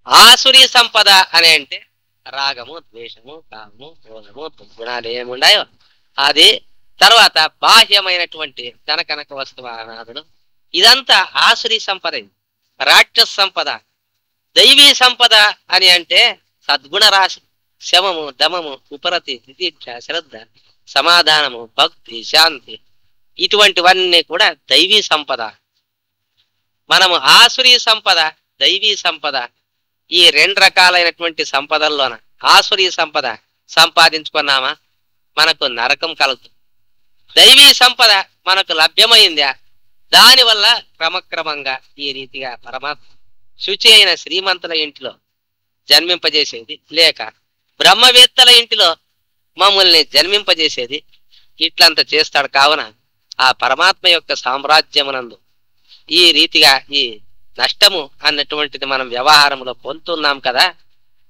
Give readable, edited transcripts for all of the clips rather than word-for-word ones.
ఆసురీ సంపద అని అంటే రాగము, ద్వేషము, కామము, క్రోధము, దుర్గుణాలు ఏముండాయో అది. తర్వాత బాహ్యమైనటువంటి ధన కనక వస్తువానాదులు, ఇదంతా ఆసురీ సంపద. రాక్షస సంపద. దైవీ సంపద అని అంటే సద్గుణ రాశి, శమము, దమము, ఉపరతి, తితిక్ష, శ్రద్ధ, సమాధానము, భక్తి, శాంతి, ఇటువంటివన్నీ కూడా దైవీ సంపద. మనము ఆసురీ సంపద, దైవీ సంపద, ఈ రెండు రకాలైనటువంటి సంపదల్లోన ఆసురీ సంపద సంపాదించుకున్నామా మనకు నరకం కలుగుతుంది. దైవీ సంపద మనకు లభ్యమైందా, దానివల్ల క్రమక్రమంగా ఈ రీతిగా పరమాత్మ శుచి అయిన శ్రీమంతుల ఇంటిలో జన్మింపజేసేది, లేక బ్రహ్మవేత్తల ఇంటిలో మమ్మల్ని జన్మింపజేసేది, ఇట్లంత చేస్తాడు. కావున ఆ పరమాత్మ యొక్క సామ్రాజ్యమునందు ఈ రీతిగా ఈ నష్టము అన్నటువంటిది మనం వ్యవహారంలో పొందుతున్నాం కదా,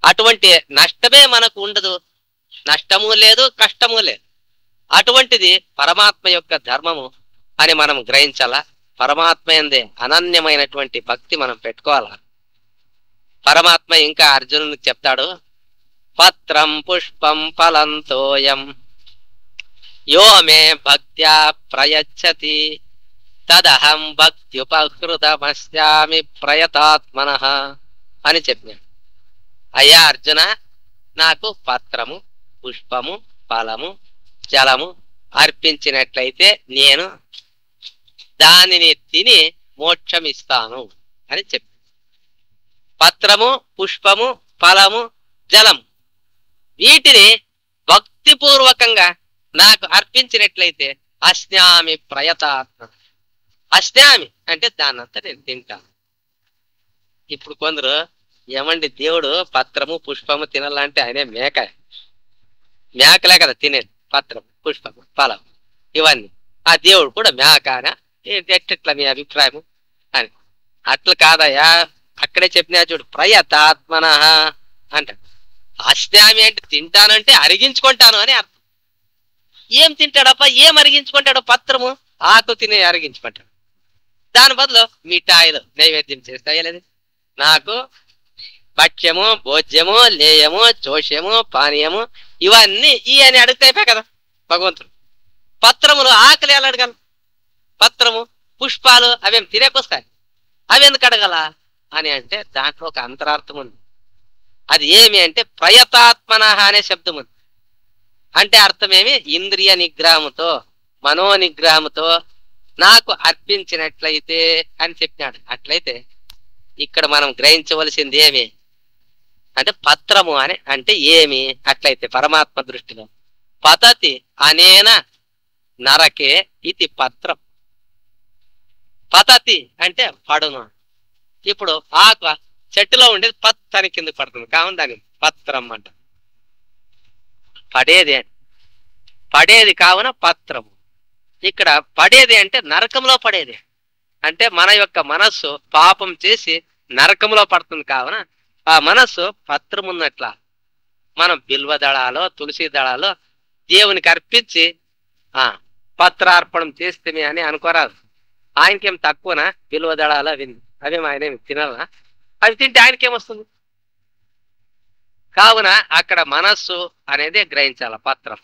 అటువంటి నష్టమే మనకు ఉండదు. నష్టము లేదు, కష్టము లేదు. అటువంటిది పరమాత్మ యొక్క ధర్మము అని మనం గ్రహించాలా. పరమాత్మ యందే అనన్యమైనటువంటి భక్తి మనం పెట్టుకోవాలా. పరమాత్మ ఇంకా అర్జునునికి చెప్తాడు, పత్రం పుష్పం ఫలంతోయం యో మే భక్త్యా ప్రయచ్చతి తదహం భక్త్యుపహృతమస్యామి ప్రయతాత్మనః అని చెప్పాడు. అయ్యా అర్జున, నాకు పత్రము, పుష్పము, ఫలము, జలము అర్పించినట్లయితే నేను దానిని తిని మోక్షం ఇస్తాను అని చెప్పి, పత్రము, పుష్పము, ఫలము, జలము వీటిని భక్తిపూర్వకంగా నాకు అర్పించినట్లయితే అస్నామి ప్రయతాత్మ. అస్నామి అంటే దాన్నంతా నేను తింటాను. ఇప్పుడు కొందరు ఏమండి దేవుడు పత్రము పుష్పము తినాలంటే ఆయనే మేకలే కదా తినేది, పత్రము పుష్పము ఫలం ఇవన్నీ. ఆ దేవుడు కూడా మేకానా ఎట్లా మీ అభిప్రాయము అని. అట్లా కాదయ్యా, అక్కడే చెప్పినా చూడు, ప్రయతాత్మన అంట. అస్నామి అంటే తింటానంటే అరిగించుకుంటాను అని అర్థం. ఏం తింటాడప్ప, ఏం అరిగించుకుంటాడు? పత్రము ఆకు తిని అరిగించుకుంటాడు. దాని బదులు మిఠాయిలు నైవేద్యం చేస్తాయి లేదు. నాకు భక్ష్యము, భోజ్యము, లేయము, చోష్యము, పానీయము ఇవన్నీ ఈ అని అడుగుతాయిపోయి కదా భగవంతుడు. పత్రములు ఆకలి ఎలా అడగలరు? పత్రము పుష్పాలు అవేం తినేకొస్తాయి, అవి ఎందుకు అడగల అని అంటే దాంట్లో ఒక అంతరార్థం ఉంది. అది ఏమి అంటే ప్రయతాత్మన అనే శబ్దం ఉంది. అంటే అర్థమేమి? ఇంద్రియ నిగ్రహముతో, మనో నిగ్రహముతో నాకు అర్పించినట్లయితే అని చెప్పినాడు. అట్లయితే ఇక్కడ మనం గ్రహించవలసింది ఏమి అంటే పత్రము అని అంటే ఏమి? అట్లయితే పరమాత్మ దృష్టిలో పతతి అనేన నరకే ఇది పత్రం. పతతి అంటే పడును. ఇప్పుడు ఆకు చెట్టులో ఉండేది పత్తని కింద పడుతుంది కావున దాని పత్రం అంట. పడేది కావున పత్రము. ఇక్కడ పడేది అంటే నరకంలో పడేది. అంటే మన యొక్క మనస్సు పాపం చేసి నరకంలో పడుతుంది కావున ఆ మనస్సు పత్రం ఉన్నట్ల మనం బిల్వ దళాలో తులసి దళాలో దేవునికి అర్పించి పత్రార్పణం చేస్తే అని అనుకోరాదు. ఆయనకేం తక్కువనా బిల్వ దళాలు అవేం ఆయన తినాలా? అవి తింటే ఆయనకేమొస్తుంది? కావున అక్కడ మనస్సు అనేది గ్రహించాల. పత్రం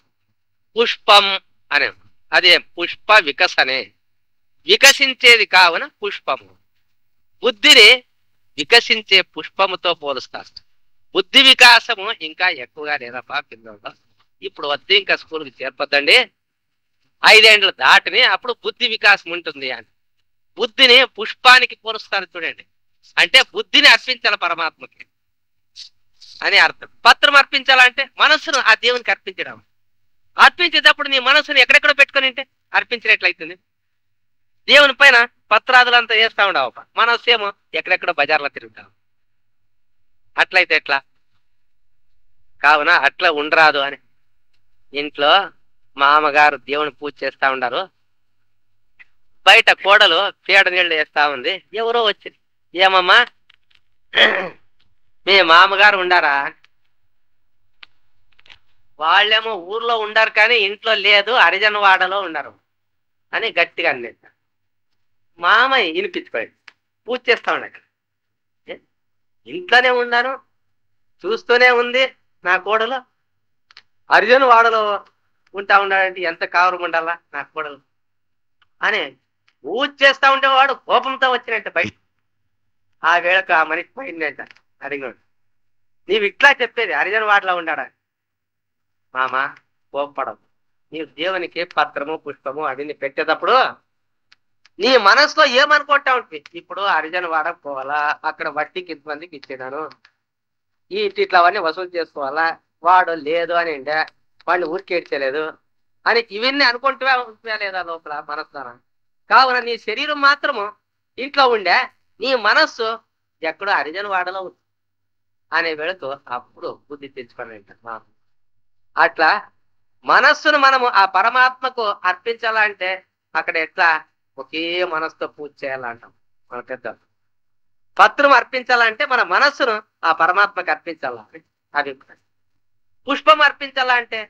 పుష్పం అనే అదే పుష్ప వికసనే, వికసించేది కావున పుష్పము. బుద్ధిని వికసించే పుష్పముతో పోలుస్తారు. బుద్ధి వికాసము ఇంకా ఎక్కువగా లేదప్పా పిల్లల్లో. ఇప్పుడు వద్దు ఇంకా స్కూల్కి చేర్పొద్దండి, 5 ఏళ్ళు దాటిని అప్పుడు బుద్ధి వికాసం ఉంటుంది అని. బుద్ధిని పుష్పానికి పోలుస్తారు చూడండి. అంటే బుద్ధిని అర్పించాలి పరమాత్మకి అని అర్థం. పత్రం అర్పించాలంటే మనస్సును ఆ దేవునికి అర్పించడం. అర్పించేటప్పుడు నీ మనస్సును ఎక్కడెక్కడ పెట్టుకుని ఉంటే అర్పించినట్లయితుంది. దేవుని పైన పత్రాదులంతా వేస్తా ఉండవు, మనస్సు ఏమో ఎక్కడెక్కడో బజార్లో తిరుగుతావు. అట్లయితే ఎట్లా? కావున అట్లా ఉండరాదు అని. ఇంట్లో మామగారు దేవుని పూజ చేస్తా ఉండారు, బయట కోడలు పేడ నీళ్ళు వేస్తా ఉంది. ఎవరో వచ్చి, ఏమమ్మా మీ మామగారు ఉండారా? వాళ్ళేమో ఊర్లో ఉండారు కానీ ఇంట్లో లేదు, హరిజనవాడలో ఉండరు అని గట్టిగా అనేది. మామయ్య వినిపించుకోండి, పూజ చేస్తా ఉండ. ఇంట్లోనే ఉన్నాను, చూస్తూనే ఉంది నా కోడలు. అర్జున్ వాడలో ఉంటా ఉన్నాడంటే ఎంత కావరం ఉండాలా నా కోడలు అని పూజ చేస్తా ఉంటే వాడు కోపంతో వచ్చినట్టు బయట. ఆ వేళకు ఆ మనిషి పోయిందంట. అడిగాడు, నీవు ఇట్లా చెప్పేది హరిజన్ వాడలో ఉన్నాడా? మామ కోప్పడవు. నీవు దేవునికి పత్రము పుష్పము అవి పెట్టేటప్పుడు నీ మనసులో ఏమనుకుంటా ఉంటుంది, ఇప్పుడు హరిజన్ వాడకు పోవాలా, అక్కడ వడ్డీకి ఇంతమందికి ఇచ్చేదాను, ఈ ఇట్లా అవన్నీ వసూలు చేసుకోవాలా, వాడు లేదు అని ఉండే వాడిని ఊరికేడ్చలేదు అని ఇవన్నీ అనుకుంటూ ఉంటున్నా లేదా లోపల మనసులో. కావున నీ శరీరం మాత్రము ఇంట్లో ఉండే, నీ మనస్సు ఎక్కడో హరిజన్ వాడలో ఉంది అనే వెళుతూ అప్పుడు బుద్ధి తెచ్చుకోండి. అట్లా మనస్సును మనము ఆ పరమాత్మకు అర్పించాలంటే అక్కడ ఎట్లా ఒకే మనస్సుతో పూజ చేయాలంటాం మన పెద్ద. పత్రం అర్పించాలంటే మన మనస్సును ఆ పరమాత్మకు అర్పించాలని అభిప్రాయం. పుష్పం అర్పించాలంటే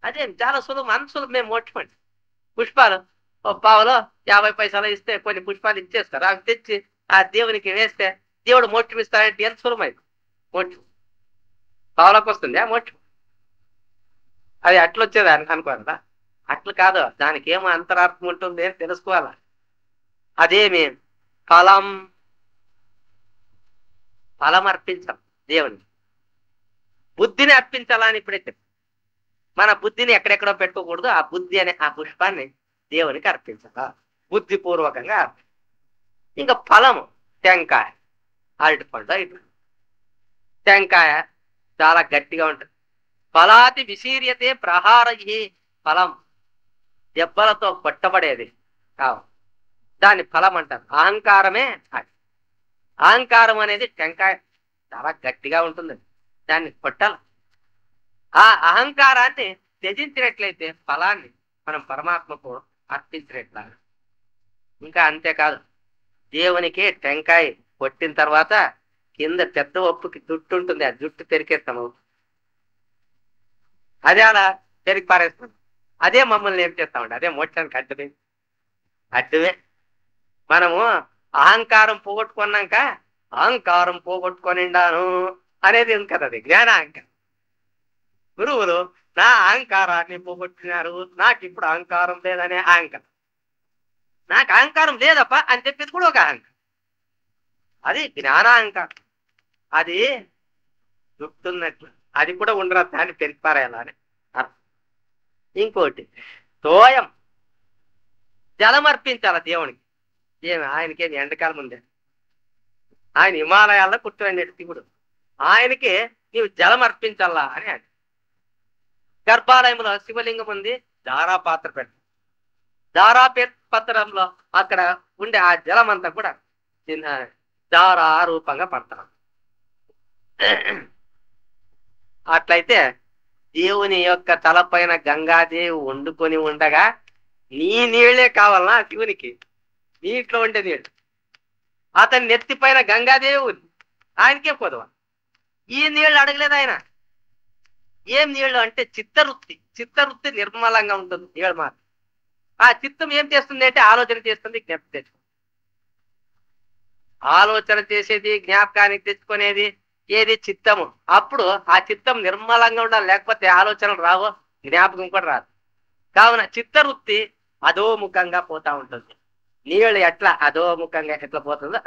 అదే చాలా సులువు, మనసులు మేము మోక్షమండి. పుష్పాలు ఓ పావులో 50 పైసలు ఇస్తే కొన్ని పుష్పాలు ఇచ్చేస్తారు, అవి తెచ్చి ఆ దేవునికి వేస్తే దేవుడు మోక్షం ఇస్తాడంటే ఎంత సులభమైంది. మోక్షం పావులకు వస్తుంది ఆ మోక్షం. అది అట్లొచ్చేది అనుకోవాలా? అట్లు కాదు, దానికి ఏమో అంతరార్థం ఉంటుంది అని తెలుసుకోవాలా. అదేమి ఫలం, ఫలం అర్పించాం దేవునికి. బుద్ధిని అర్పించాలని ఇప్పుడే చెప్పి, మన బుద్ధిని ఎక్కడెక్కడో పెట్టుకోకూడదు, ఆ బుద్ధి అనే ఆ పుష్పాన్ని దేవునికి అర్పించాలా, బుద్ధిపూర్వకంగా. ఇంకా ఫలము టెంకాయ, అరటిపండు. ఇటు టెంకాయ చాలా గట్టిగా ఉంటుంది. ఫలాతి విశీర్యతే ప్రహారయి, ఫలం దెబ్బలతో కొట్టబడేది కావు, దాన్ని ఫలం అంటారు. అహంకారమే అది. అహంకారం అనేది టెంకాయ చాలా గట్టిగా ఉంటుంది, దాన్ని కొట్టాలి. ఆ అహంకారాన్ని త్యజించినట్లయితే ఫలాన్ని మనం పరమాత్మకు అర్పించినట్లా. ఇంకా అంతేకాదు, దేవునికి టెంకాయ కొట్టిన తర్వాత కింద పెద్ద ఒప్పుకి జుట్టు ఉంటుంది, ఆ జుట్టు పెరికేస్తాము, అదే అలా పెరిగి పారేస్తాం. అదే మమ్మల్ని ఏం చేస్తామండి, అదే మోక్షానికి అడ్డమే. అడ్డమే. మనము అహంకారం పోగొట్టుకున్నాక అహంకారం పోగొట్టుకొనిండాను అనేది ఉంది కదా, అది జ్ఞానాహంకారం. గురువులు నా అహంకారాన్ని పోగొట్టినారు, నాకు ఇప్పుడు అహంకారం లేదనే అహంకారం. నాకు అహంకారం లేదప్ప అని చెప్పేది కూడా ఒక అహంకారం, అది జ్ఞానాహంకారం. అది చుట్టున్నట్లు, అది కూడా ఉండరా దాన్ని పెరిగిపారేయాలని అర్థం. ఇంకోటి తోయం, జలం అర్పించాల దేవునికి. ఏమి ఆయనకేమి ఎండకాలం ఉందే, ఆయన హిమాలయాల్లో కూర్చోండి శివుడు, ఆయనకి నీవు జలం అర్పించాలా అని. ఆయన గర్భాలయంలో శివలింగం ఉంది, దారా పాత్ర పెట్ట, దారా పత్రంలో అక్కడ ఉండే ఆ జలం అంతా కూడా దారా రూపంగా పడతాం. అట్లయితే దేవుని యొక్క తలపైన గంగాదేవి వండుకొని ఉండగా నీ నీళ్లే కావాలన్నా శివునికి, నీటిలో ఉండే నీళ్ళు. అతని నెత్తిపైన గంగాదేవి ఉంది, ఆయనకే పొదవ. ఈ నీళ్లు అడగలేదు ఆయన. ఏం నీళ్లు అంటే చిత్తవృత్తి. చిత్తవృత్తి నిర్మలంగా ఉంటుంది నీళ్ళు మాట. ఆ చిత్తం ఏం చేస్తుంది అంటే ఆలోచన చేస్తుంది, జ్ఞాపకం తెచ్చుకుంది. ఆలోచన చేసేది, జ్ఞాపకానికి తెచ్చుకునేది ఏది? చిత్తము. అప్పుడు ఆ చిత్తం నిర్మలంగా ఉండాలి, లేకపోతే ఆలోచనలు రావు, జ్ఞాపకం కూడా రాదు. కావున చిత్తవృత్తి అధోముఖంగా పోతా ఉంటుంది. నీళ్ళు ఎట్లా అధోముఖంగా ఎట్లా పోతుందో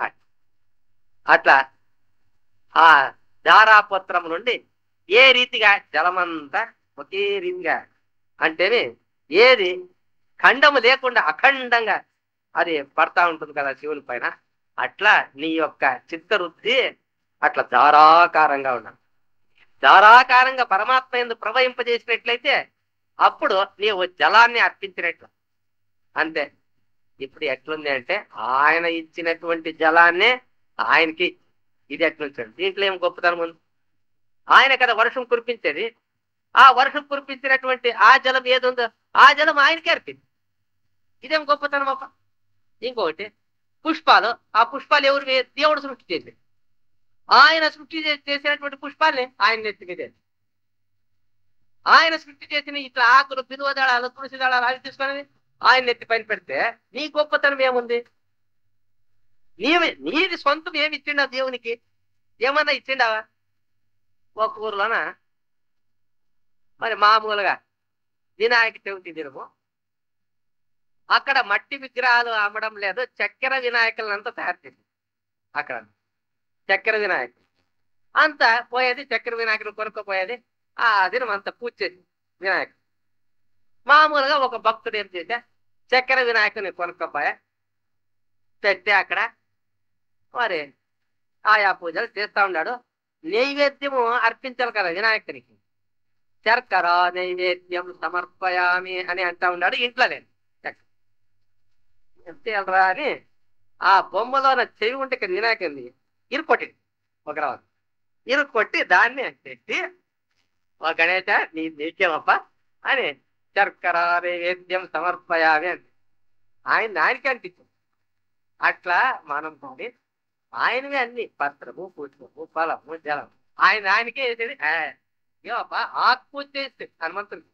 అట్లా ఆ ధారాపత్రం నుండి ఏ రీతిగా జలమంతా ఒకే రీతిగా అంటేనే ఏది ఖండము లేకుండా అఖండంగా అది పడతా ఉంటుంది కదా శివుని పైన, అట్లా నీ యొక్క చిత్తవృత్తి అట్లా ధారాకారంగా ఉండాలి. ధారాకారంగా పరమాత్మ యందు ప్రవహింపజేసినట్లయితే అప్పుడు నీవు జలాన్ని అర్పించినట్లు. అంతే. ఇప్పుడు ఎట్లుంది అంటే ఆయన ఇచ్చినటువంటి జలాన్నే ఆయనకి, ఇది ఎట్లుంచాడు, దీంట్లో ఏం గొప్పతనం ఉంది? ఆయన కదా వర్షం కురిపించేది. ఆ వర్షం కురిపించినటువంటి ఆ జలం ఏది ఉందో ఆ జలం ఆయనకే అర్పింది. ఇదేం గొప్పతనం అప్ప. ఇంకొకటి పుష్పాలు, ఆ పుష్పాలు ఎవరు? దేవుడు సృష్టి చేసి, ఆయన సృష్టి చేసినటువంటి పుష్పాలని ఆయన నెత్తిమీదే. ఆయన సృష్టి చేసిన ఇట్లా ఆకులు, బిలువ దళాలు, తులసి దళాలు అవి తీసుకొని ఆయన నెత్తి పైన పెడితే నీ గొప్పతనం ఏముంది? నీది సొంతం ఏమి ఇచ్చిండ దేవునికి? ఏమన్నా ఇచ్చిండావా? ఒక ఊర్లోన మరి మామూలుగా వినాయక చవితి దినము అక్కడ మట్టి విగ్రహాలు అమ్మడం లేదు, చక్కెర వినాయకులంతా తయారు చేసింది అక్కడ. చక్కెర వినాయకుడు అంతా పోయేది, చక్కెర వినాయకుడు కొనుక్కోపోయేది. ఆ దినం అంతా పూజ చేసి వినాయకుడు మామూలుగా ఒక భక్తుడు ఏం చేశా, చక్కెర వినాయకుని కొనుక్కోపోయా, పెట్టి అక్కడ మరి ఆయా పూజలు చేస్తా ఉన్నాడు. నైవేద్యము అర్పించాలి కదా వినాయకునికి. శర్కర నైవేద్యం సమర్పయామి అని అంటా ఉన్నాడు. ఇంట్లో నేను ఎంతేలరా అని ఆ బొమ్మలోన చెవి ఉంటే ఇక్కడ వినాయకుని ఇరుక్కొట్టింది ఒక రావు. ఇరుక్కొట్టి దాన్ని పెట్టి ఓ గణేశ నీకేమప్ప అని శర్కర నైవేద్యం సమర్పయామి అని ఆయనకి అనిపించింది. అట్లా మనం కానీ ఆయనవి అన్ని పత్రము పుష్పము ఫలము జలము ఆయనకే వేసేది. ఏమప్ప ఆత్మూజ చేస్తే హనుమంతుడికి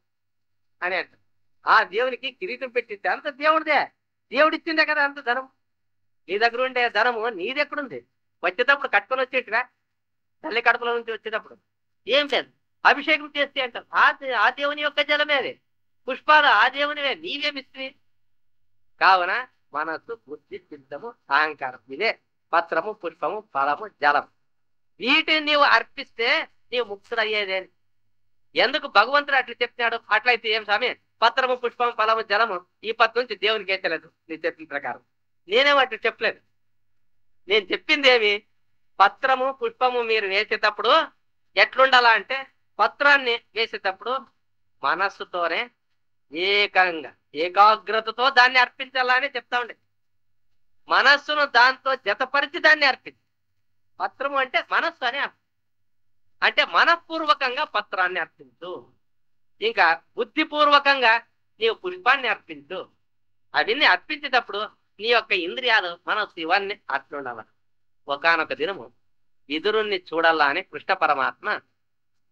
అని అంట. ఆ దేవునికి కిరీటం పెట్టిస్తే అంత దేవుడిదే, దేవుడిచ్చిందే కదా అంత ధనం. నీ దగ్గర ఉండే ధనము నీది ఎక్కడుంది? వచ్చేటప్పుడు కట్టుకొని వచ్చేటివా? తల్లి కడుపులో నుంచి వచ్చేటప్పుడు ఏం లేదు. అభిషేకం చేస్తే అంటారు ఆ దేవుని యొక్క జలమే అది, పుష్పాలు ఆ దేవునివే, నీవేమిస్తుంది. కావున మనస్సు బుద్ధి చిత్తము అహంకారం ఇదే పత్రము పుష్పము ఫలము జలం. వీటిని నీవు అర్పిస్తే నీవు ముక్తుడు అయ్యేదేని. ఎందుకు భగవంతుడు అట్లా చెప్తున్నాడు? అట్లయితే ఏం స్వామి, పత్రము పుష్పము ఫలము జలము ఈ పత్ర నుంచి దేవునికి వేసలేదు నీ చెప్పిన ప్రకారం. నేనేమో అట్లా చెప్పలేదు. నేను చెప్పింది ఏమి, పత్రము పుష్పము మీరు వేసేటప్పుడు ఎట్లుండాలా అంటే, పత్రాన్ని వేసేటప్పుడు మనస్సుతోనే ఏకంగా ఏకాగ్రతతో దాన్ని అర్పించాలా అని చెప్తా ఉండే. మనస్సును దాంతో జతపరిచి దాన్ని అర్పించు. పత్రము అంటే మనస్సు అని అర్థం. అంటే మనఃపూర్వకంగా పత్రాన్ని అర్పించు, ఇంకా బుద్ధిపూర్వకంగా నీవు పుష్పాన్ని అర్పించు. అవన్నీ అర్పించేటప్పుడు నీ యొక్క ఇంద్రియాలు మనస్సు ఇవన్నీ అట్లుండాల. ఒకానొక దినము విదురుణ్ణి చూడాలా అని కృష్ణ పరమాత్మ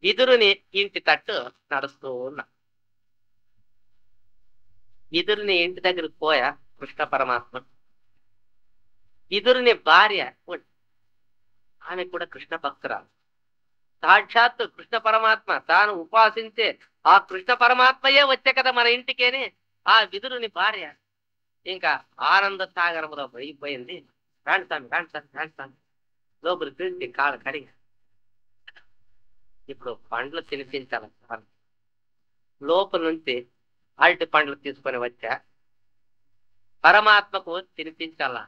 విదురుని ఇంటి తట్టు నడుస్తూ ఉన్నా. విదురుని ఇంటి దగ్గరకు పోయా కృష్ణ పరమాత్మ. విదురుని భార్య ఆమె కూడా కృష్ణ భక్తురాలు. సాక్షాత్తు కృష్ణ పరమాత్మ తాను ఉపాసించే ఆ కృష్ణ పరమాత్మయే వచ్చే కదా మన ఇంటికేని. ఆ విదురుని భార్య ఇంకా ఆనంద సాగరంలో పోయిపోయింది. రాణి లోపలి పిలిచి కాళ్ళు కడిగా, ఇప్పుడు పండ్లు తినిపించాలి. లోపల నుంచి అరటి పండ్లు తీసుకొని వచ్చా, పరమాత్మకు తినిపించాలా.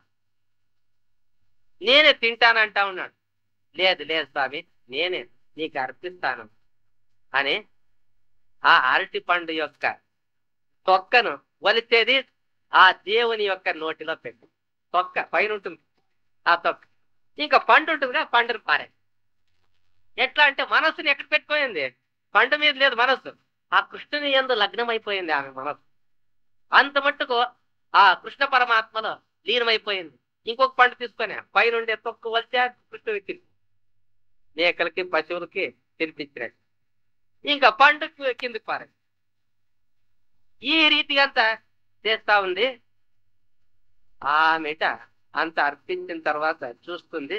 నేనే తింటానంటా ఉన్నాడు. లేదు లేదు స్వామి, నేనే నీకు అర్పిస్తాను అని ఆ అరటి పండు యొక్క తొక్కను వలిచేది ఆ దేవుని యొక్క నోటిలో పెట్టి, తొక్క పైన ఉంటుంది ఆ తొక్క, ఇంకా పండు ఉంటుందిగా పండును పారే. ఎట్లా అంటే మనస్సుని ఎక్కడ పెట్టుకోయింది? పండు మీద లేదు మనస్సు, ఆ కృష్ణుని యందు లగ్నం అయిపోయింది ఆమె మనస్సు. అంత మట్టుకు ఆ కృష్ణ పరమాత్మలో లీనమైపోయింది. ఇంకొక పండు తీసుకొని పైన ఉండే తొక్కు వలిచా కృష్ణుడికి తిరిగి మేకలకి పశువులకి తినిపించినట్టు, ఇంకా పండు కిందకి పారే. ఈ రీతిగా అంతా చేస్తా ఉంది. ఆమెట అంత అర్పించిన తర్వాత చూస్తుంది,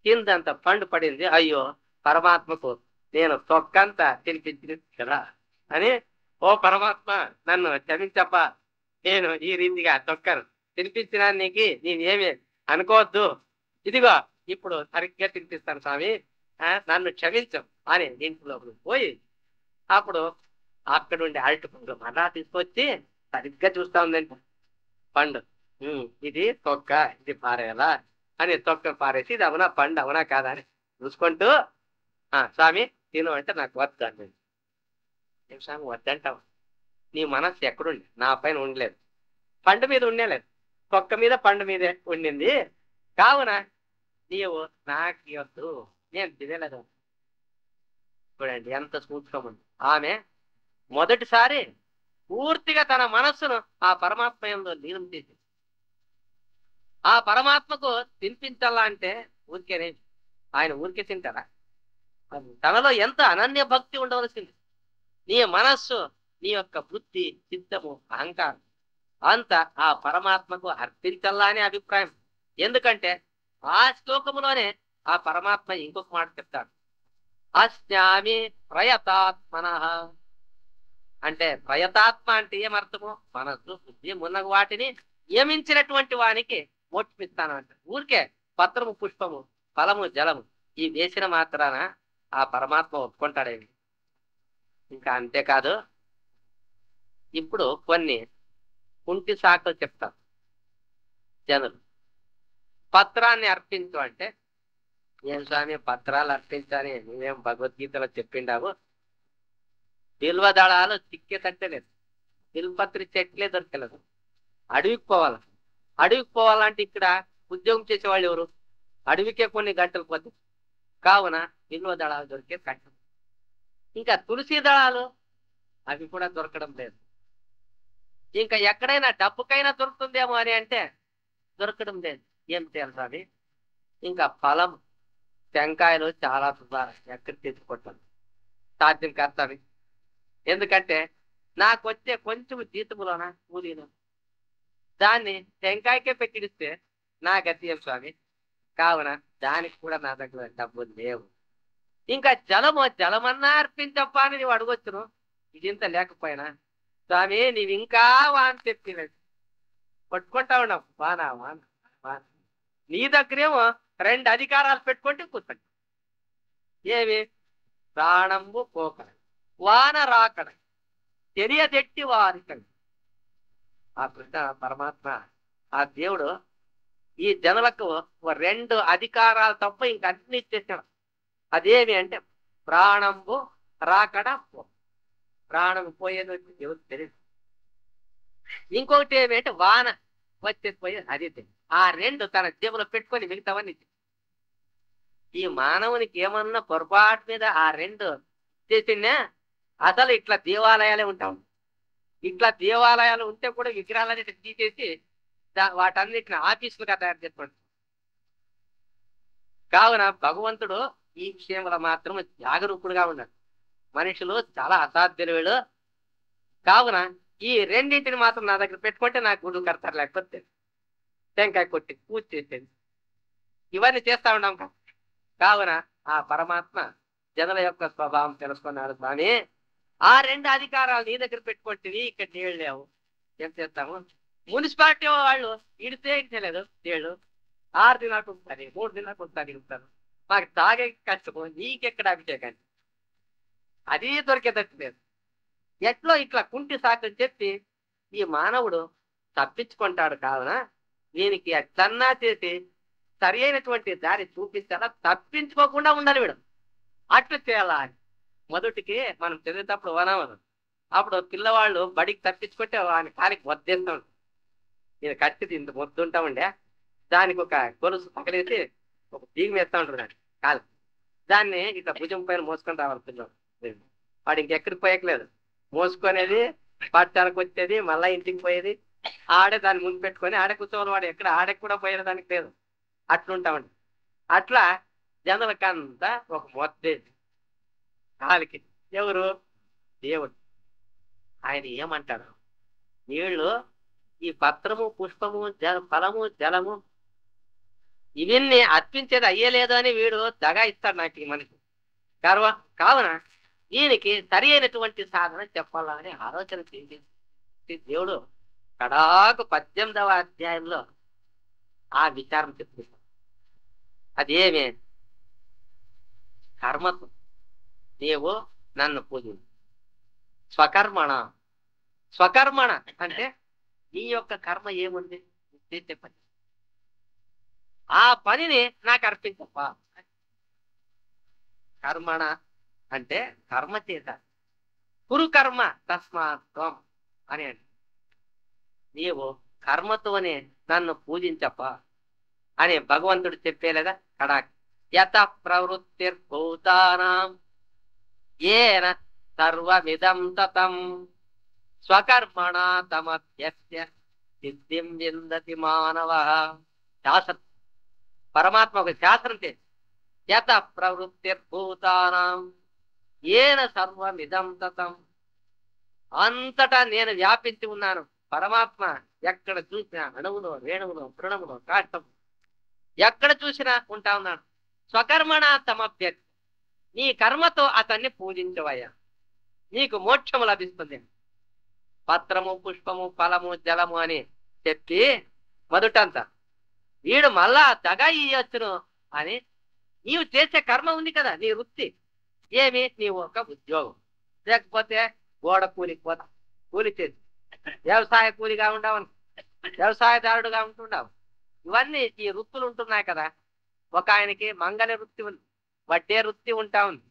కిందంత పండు పడింది. అయ్యో, పరమాత్మకు నేను తొక్కంతా తినిపించింది కదా అని, ఓ పరమాత్మ నన్ను క్షమించప్ప, నేను ఈ రీతిగా తొక్కను తినిపించినా నీకు నేనేమి అనుకోవద్దు, ఇదిగో ఇప్పుడు సరిగ్గా తినిపిస్తాను స్వామి, నన్ను క్షమించం అని ఇంట్లో పోయి అప్పుడు అక్కడుండి అరటి పండు మళ్ళా తీసుకొచ్చి సరిగ్గా చూస్తా ఉందండి పండు. ఇది తొక్క, ఇది పారేయాలా అని తొక్క పారేసి, ఇది అవునా పండు అవునా కాదా అని చూసుకుంటూ, స్వామి తిను అంటే నాకు వద్దు అంటే. ఏం స్వామి వద్దంటావు? నీ మనస్సు ఎక్కడుండి నా పైన ఉండలేదు, పండు మీద ఉండలేదు, తొక్క మీద పండు మీదే ఉండింది. కావున నీవు నాకు వద్దు, నేను తినలేదు. చూడండి ఎంత సూక్ష్మం ఉంది. ఆమె మొదటిసారి పూర్తిగా తన మనస్సును ఆ పరమాత్మ యందు లీనం చేసి, ఆ పరమాత్మకు తినిపించాలా అంటే ఊరికేనే ఆయన ఊరికే తింటారా? తనలో ఎంత అనన్య భక్తి ఉండవలసింది. నీ మనస్సు, నీ యొక్క బుద్ధి చిత్తము అహంకారం అంత ఆ పరమాత్మకు అర్పించాలా అనే అభిప్రాయం. ఎందుకంటే ఆ శ్లోకములోనే ఆ పరమాత్మ ఇంకొక మాట చెప్తాడు, అస్నామి ప్రయతాత్మన. అంటే ప్రయతాత్మ అంటే ఏమర్థము? మనసు బుద్ధి మున్నగు వాటిని నియమించినటువంటి వానికి మోక్షమిస్తాను అంటే. ఊరికే పత్రము పుష్పము ఫలము జలము ఈ వేసిన మాత్రాన ఆ పరమాత్మ ఒప్పుకుంటాడేమి? ఇంకా అంతేకాదు, ఇప్పుడు కొన్ని కుంటి సాకులు చెప్తారు జనులు. పత్రాన్ని అర్పించు అంటే, ఏం స్వామి పత్రాలు అర్పించని నువ్వేం భగవద్గీతలో చెప్పిండావు? బిల్వదళాలు తిక్కేటట్టలేదు, బిల్పత్రి చెట్లే దొరకలేదు. అడవికి పోవాలి. అడవికి పోవాలంటే ఇక్కడ ఉద్యోగం చేసేవాళ్ళు ఎవరు? అడవికే కొన్ని గంటలు పోతే. కావున బిల్వ దళాలు దొరికే కష్టం. ఇంకా తులసి దళాలు అవి కూడా దొరకడం లేదు. ఇంకా ఎక్కడైనా డబ్బుకైనా దొరుకుతుందేమో అని అంటే దొరకడం లేదు. ఏం చేయాలి స్వామి? ఇంకా ఫలం టెంకాయలు చాలా సుమారు ఎక్కడ తెచ్చుకుంటాను, సాధ్యం కర్తవి. ఎందుకంటే నాకు వచ్చే కొంచెం జీతములోన కూలీను దాన్ని టెంకాయకే పెట్టిడిస్తే నా గతి ఏం స్వామి? కావున దానికి కూడా నా దగ్గర డబ్బులు లేవు. ఇంకా జలమన్నా అర్పించప్ప అని నువ్వు అడగొచ్చును. ఇదింత లేకపోయినా స్వామి నీవు ఇంకా వాన తెప్పినట్టు పట్టుకుంటా ఉన్నావు. వానా వాన వాన. నీ దగ్గరేమో 2 అధికారాలు పెట్టుకుంటే కూర్చోండి. ఏమి? ప్రాణంబు పోకడ, వాన రాకడ, తెలియదెట్టి వారికండి. ఆ కృష్ణ పరమాత్మ ఆ దేవుడు ఈ జనులకు 2 అధికారాలు తప్ప ఇంక అన్ని ఇచ్చేసాడు. అదేమి అంటే ప్రాణంబు రాకడ. ప్రాణం పోయేది వచ్చి దేవుడు తెలియదు. ఇంకొకటి ఏమి అంటే వాన వచ్చేది పోయేది, అది తెలియదు. ఆ 2 తన జేబులో పెట్టుకొని మిగతావన్నీ. ఈ మానవునికి ఏమన్నా పొరపాటు మీద ఆ 2 చేసినా అసలు ఇట్లా దేవాలయాలే ఉంటాం. ఇట్లా దేవాలయాలు ఉంటే కూడా విగ్రహాలన్నీ తీసేసి వాటన్నిటిని ఆఫీసులుగా తయారు చేసుకోండి. కావున భగవంతుడు ఈ విషయంలో మాత్రం జాగరూకుడుగా ఉన్నాడు. మనుషులు చాలా అసాధ్యులు. కావున ఈ 2 మాత్రం నా దగ్గర పెట్టుకుంటే నాకు గుడులు కడతారు, లేకపోతే టెంకాయ కొట్టి పూజ చేసేది ఇవన్నీ చేస్తా ఉన్నాం. కావున ఆ పరమాత్మ జనుల యొక్క స్వభావం తెలుసుకున్నాడు. స్వామి ఆ 2 అధికారాలు నీ దగ్గర పెట్టుకుంటే ఇక్కడ నీళ్ళు లేవు, ఏం చేస్తాము? మున్సిపాలిటీ వాళ్ళు ఇడితే ఇచ్చలేదు నీళ్ళు. 6 దినాలకు ఒకసారి 3 దినాలకు ఒకసారి ఇస్తారు. మాకు తాగే కష్టము, నీకెక్కడ అభిషేకాన్ని అది దొరికేటట్టు లేదు. ఎట్లో ఇట్లా కుంటి సాకులు చెప్పి ఈ మానవుడు తప్పించుకుంటాడు. కావున దీనికి ఎట్లన్నా చేసి సరి అయినటువంటి దారి చూపించాలా, తప్పించుకోకుండా ఉండాలి వీడు. అట్లు చేయాలా అని మొదటికి మనం చదివేటప్పుడు వనవను అప్పుడు పిల్లవాళ్ళు బడికి తప్పించుకుంటే వాని కాలికి వద్దేస్తాం. నేను కట్టిది ఇంత మొద్దుంటా ఉండే దానికి ఒక గొలుసు పక్కలేసి ఒక తీగ వేస్తా ఉంటాడు కాలు. దాన్ని ఇట్లా భుజం పైన మోసుకొని రావాలి పిల్లలు. వాడు ఇంకెక్కడికి పోయట్లేదు, మోసుకునేది పాఠశాలకు వచ్చేది, మళ్ళా ఇంటికి పోయేది. ఆడే దాన్ని ముందు పెట్టుకొని ఆడే కూర్చోవాలి. వాడు ఎక్కడ ఆడకి కూడా పోయేది దానికి లేదు. అట్లుంటామండి. అట్లా జనులకంతా ఒక మొద్దేది కాలికి. ఎవరు? దేవుడు. ఆయన ఏమంటాడు? నీళ్లు ఈ పత్రము పుష్పము ఫలము జలము ఇవన్నీ అర్పించేది అయ్యలేదు అని వీడు దగా ఇస్తాడు నాకు ఈ మనిషి. కావున దీనికి సరి అయినటువంటి సాధన చెప్పాలని ఆలోచన చేసి దేవుడు కడాకు 18వ అధ్యాయంలో ఆ విచారం చెప్తున్నాడు. అదేమే? కర్మకు నీవు నన్ను పూజించు. స్వకర్మణ. స్వకర్మణ అంటే నీ యొక్క కర్మ ఏముంది చేసే పని, ఆ పనిని నాకు అర్పించప్ప. కర్మణ అంటే కర్మ చేత. కురు కర్మ తస్మాత్వం అని అంటే నీవు కర్మతోనే నన్ను పూజించప్ప అని భగవంతుడు చెప్పేలేదా? కడా యత ప్రవృత్తిర్భూతానాం ఏన సర్వమిదం తతం స్వకర్మణ తమభ్యస్య సిద్ధిం విందతి మానవ. శాస్త్రం, పరమాత్మ ఒక శాస్త్రం చేసి యత ప్రవృత్తిర్భూతానాం ఏన సర్వమిదం తతం. అంతటా నేను వ్యాపించి ఉన్నాను. పరమాత్మ ఎక్కడ చూసినా అణువులో రేణువులో తృణములో కాష్టము ఎక్కడ చూసినా ఉంటా ఉన్నాడు. స్వకర్మణ తమభ్యర్థి, నీ కర్మతో అతన్ని పూజించవయ్యా, నీకు మోక్షము లభిస్తుంది. పత్రము, పుష్పము, ఫలము, జలము అని చెప్పి మొదటంతా వీడు మళ్ళా దగా ఇయ్యొచ్చును అని, నీవు చేసే కర్మ ఉంది కదా, నీ వృత్తి ఏమి, నీవు ఒక ఉద్యోగం, లేకపోతే గోడ కూలికి పోతా, కూలి చేసి వ్యవసాయ కూలిగా ఉండవు, వ్యవసాయదారుడుగా ఉంటుండవు. ఇవన్నీ ఈ వృత్తులు ఉంటున్నాయి కదా. ఒక ఆయనకి మంగళ వృత్తి ఉంది, వడ్డే వృత్తి ఉంటా ఉంది,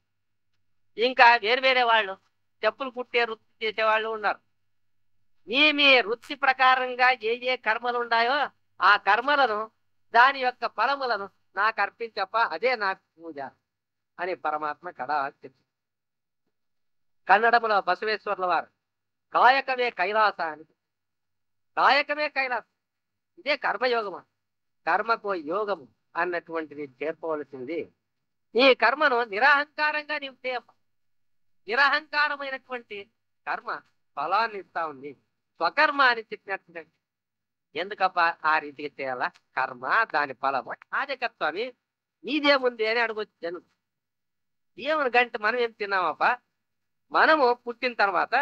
ఇంకా వేరు వేరే వాళ్ళు చెప్పులు కుట్టే వృత్తి చేసేవాళ్ళు ఉన్నారు. మీ వృత్తి ప్రకారంగా ఏ ఏ కర్మలు ఉన్నాయో ఆ కర్మలను, దాని యొక్క ఫలములను నాకు అర్పించప్ప, అదే నాకు పూజ అని పరమాత్మ కడ చెప్పి. కన్నడములో బసవేశ్వర్ల వారు కాయకమే కైలాస అని, కాయకమే కైలాసం, ఇదే కర్మయోగము, కర్మకో యోగము అన్నటువంటిది చేర్పవలసింది. ఈ కర్మను నిరహంకారంగా నీవు చేయప్ప. నిరహంకారమైనటువంటి కర్మ ఫలాన్ని ఇస్తా ఉంది. స్వకర్మ అని చెప్పినట్టు ఎందుకబ్బా ఆ రీతిగా చేయాలా, కర్మ దాని ఫలము ఆజకత్వాన్ని నీదేముంది అని అడగొచ్చు జనం. దేవుని గంట మనం ఏం తిన్నామప్ప, మనము పుట్టిన తర్వాత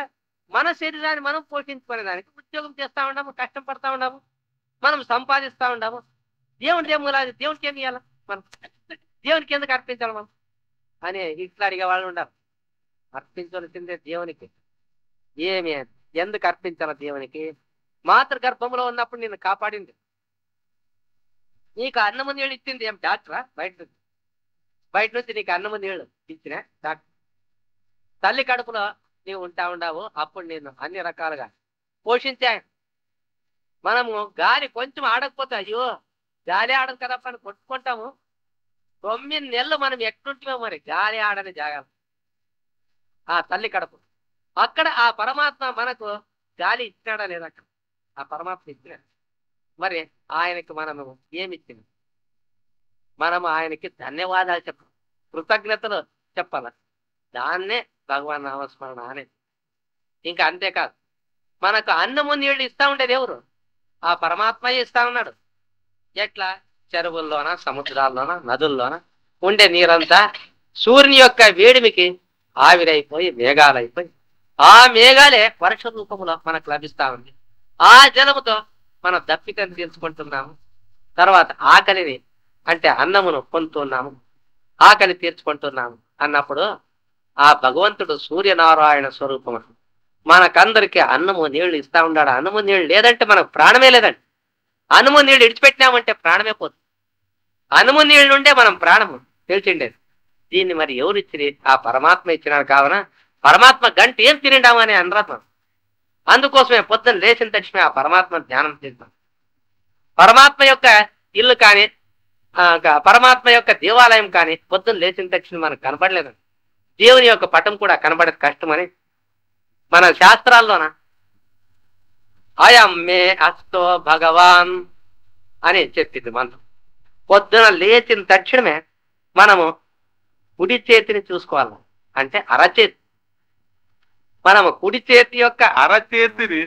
మన శరీరాన్ని మనం పోషించుకునే దానికి ఉద్యోగం చేస్తా ఉన్నాము, కష్టం పడతా ఉన్నాము, మనం సంపాదిస్తా ఉన్నాము. దేవుడికి ఏం మూలాది, దేవునికి ఏమి ఇవ్వాలి, మనం దేవునికి ఎందుకు అర్పించాలి మనం అని ఇట్లా అడిగే వాళ్ళు ఉండరు. అర్పించవలసిందే దేవునికి. ఏమి ఎందుకు అర్పించాల దేవునికి? మాతృగర్భంలో ఉన్నప్పుడు నిన్ను కాపాడింది, నీకు అన్నము నీళ్ళు ఇచ్చింది ఏం డాక్టరా? బయట నుంచి నీకు అన్నము నీళ్ళు ఇచ్చిన డాక్టర్. తల్లి కడుపులో నీవు ఉంటా ఉండవు, అప్పుడు నేను అన్ని రకాలుగా పోషించా. మనము గాలి కొంచెం ఆడకపోతే అయ్యో గాలి ఆడదు కదా అని కొట్టుకుంటాము. 9 నెలలు మనం ఎట్లుంటామో మరి గాలి ఆడని జాగాలి ఆ తల్లి కడుపు. అక్కడ ఆ పరమాత్మ మనకు గాలి ఇచ్చినాడా లేదా? అక్కడ ఆ పరమాత్మ ఇచ్చినాడు. మరి ఆయనకి మనము ఏమిచ్చింది? మనము ఆయనకి ధన్యవాదాలు చెప్పాలి, కృతజ్ఞతలు చెప్పాలి. దాన్నే భగవాన్ నామస్మరణ అనేది. ఇంకా అంతేకాదు, మనకు అన్నము నీళ్ళు ఇస్తా ఉండేది ఎవరు? ఆ పరమాత్మ ఇస్తా ఉన్నాడు. ఎట్లా? చెరువుల్లోన, సముద్రాల్లోన, నదుల్లోన ఉండే నీరంతా సూర్యుని యొక్క వేడిమికి ఆవిరైపోయి మేఘాలైపోయి, ఆ మేఘాలే వర్ష రూపంలో మనకు లభిస్తా ఉంది. ఆ జలముతో మనం దప్పికని తీర్చుకుంటున్నాము. తర్వాత ఆకలిని అంటే అన్నమును పొందుతున్నాము, ఆకలి తీర్చుకుంటున్నాము అన్నప్పుడు ఆ భగవంతుడు సూర్యనారాయణ స్వరూపము మనకందరికీ అన్నము నీళ్లు ఇస్తా ఉన్నాడు. అన్నము నీళ్ళు లేదంటే మనకు ప్రాణమే లేదండి. అన్నము నీళ్ళు ఇడిచిపెట్టినామంటే ప్రాణమే పోతుంది. అన్నము నీళ్ళు ఉంటే మనం ప్రాణము తెలిసిండేది. దీన్ని మరి ఎవరు ఇచ్చిరి? ఆ పరమాత్మ ఇచ్చినాడు. కావున పరమాత్మ గంట ఏం తినిండామని అనరాత్మ. అందుకోసమే పొద్దున్న లేచిన తక్షణమే ఆ పరమాత్మ ధ్యానం చేద్దాం. పరమాత్మ యొక్క ఇల్లు కానీ, పరమాత్మ యొక్క దేవాలయం కానీ పొద్దున్న లేచిన తక్షణం మనకు కనపడలేదండి. దేవుని యొక్క పటం కూడా కనబడేది కష్టమని మన శాస్త్రాల్లోన అయం మే అస్తో భగవాన్ అని చెప్పింది మంత్రం. పొద్దున లేచిన తక్షణమే మనము కుడి చేతిని చూసుకోవాలి, అంటే అరచేతి. మనము కుడి చేతి యొక్క అరచేతిని